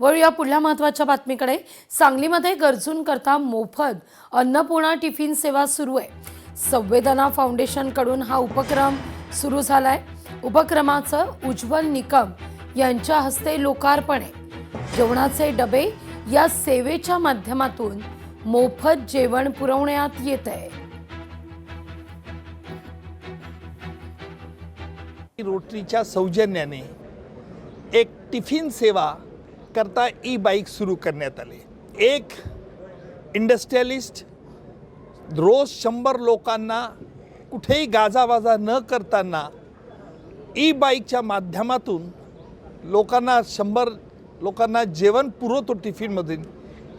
वळूया पुढल्या महत्त्वाच्या बातमीकडे। सांगलीमध्ये गरजूंकरता मोफत अन्नपूर्णा टिफिन सेवा सुरू आहे। संवेदना फाउंडेशन कडून हा उपक्रम सुरू झालाय। उपक्रमाचं उज्ज्वल निकम यांच्या हस्ते लोकार्पण आहे। जेवणाचे डबे या सेवेच्या माध्यमातून मोफत जेवण पुरवण्यात येत आहे। रोटरीच्या सौजन्याने एक टिफिन सेवा करता ई बाईक सुरू करण्यात आले। एक इंडस्ट्रियलिस्ट रोज 100 लोकांना कुठेही गाजावाजा न करताना ई बाईकच्या माध्यमातून लोकांना 100 लोकांना जेवण पुरवतो टिफिनमधून।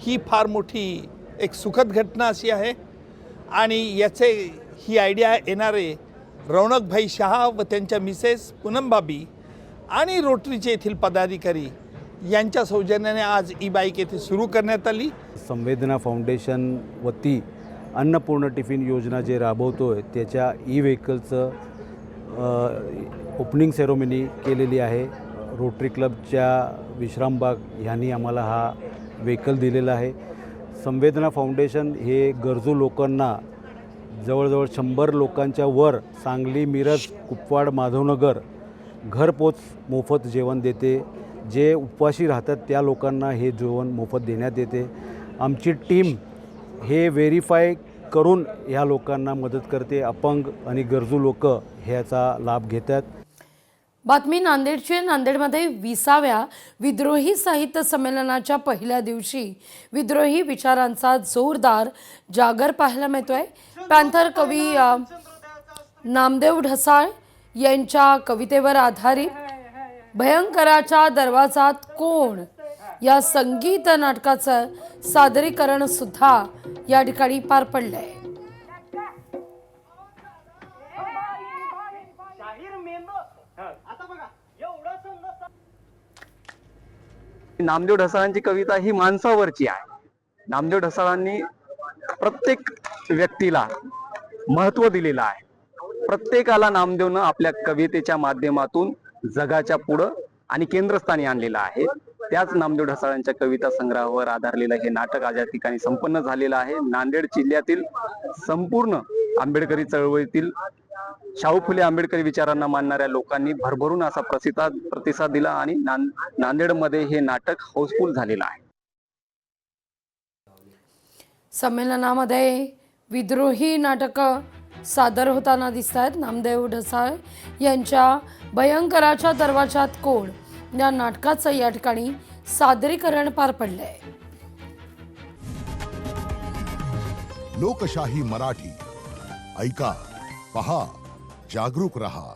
ही फार मोठी एक सुखद घटना अशी आहे आणि ही आयडिया येणारे रौनकभाई शहा व त्यांच्या मिसेस पूनमबाबी आणि रोटरीचे येथील पदाधिकारी यांच्या सौजन्याने आज ई बाईक येथे सुरू करण्यात आली। संवेदना फाउंडेशन वती अन्नपूर्ण टिफिन योजना जे राबवतोय त्याच्या ई व्हेकलचं ओपनिंग सेरेमनी केलेली आहे। रोटरी क्लबच्या विश्रामबाग यांनी आम्हाला हा व्हेकल दिलेला आहे। संवेदना फाउंडेशन हे गरजू लोकांना जवळजवळ 100 लोकांच्या वर सांगली, मिरज, कुपवाड, माधवनगर घरपोच मोफत जेवण देते। जे उपवासी राहतात त्या लोकांना हे जेवण मोफत देण्यात येते। आमची टीम हे व्हेरीफाय करून ह्या लोकांना मदत करते। अपंग आणि गरजू लोक ह्याचा लाभ घेतात। बातमी नांदेडची। नांदेडमध्ये 20व्या विद्रोही साहित्य संमेलनाच्या पहिल्या दिवशी विद्रोही विचारांचा जोरदार जागर पाहायला मिळतोय। पॅन्थर कवी नामदेव ढसाळ यांच्या कवितेवर आधारित भयंकराच्या दरवाजात कोण या संगीत नाटकाचं सादरीकरण सुद्धा या ठिकाणी पार पडलंय। नामदेव ढसाळांची कविता ही माणसावरची आहे। नामदेव ढसाळांनी प्रत्येक व्यक्तीला महत्त्व दिलेलं आहे। प्रत्येकाला नामदेवनं आपल्या कवितेच्या माध्यमातून जगाच्या पुढं आणि केंद्रस्थानी आणलेलं आहे। त्याच नामदेव ढसाळांच्या कविता संग्रहावर आधारलेलं हे नाटक आज या ठिकाणी संपन्न झालेलं आहे। नांदेड जिल्ह्यातील संपूर्ण आंबेडकरी चळवळीतील शाहू फुले आंबेडकरी विचारांना मानणाऱ्या लोकांनी भरभरून असा प्रतिसाद दिला आणि नांदेडमध्ये हे नाटक हाऊसफुल झालेलं आहे। संमेलनामध्ये विद्रोही नाटकं सादर होताना दिसत आहेत। नामदेव ढसाळ यांच्या भयंकराच्या दरवाजात कोण या नाटकाचं या ठिकाणी सादरीकरण पार पडलंय। लोकशाही मराठी ऐका, पहा, जागरूक रहा।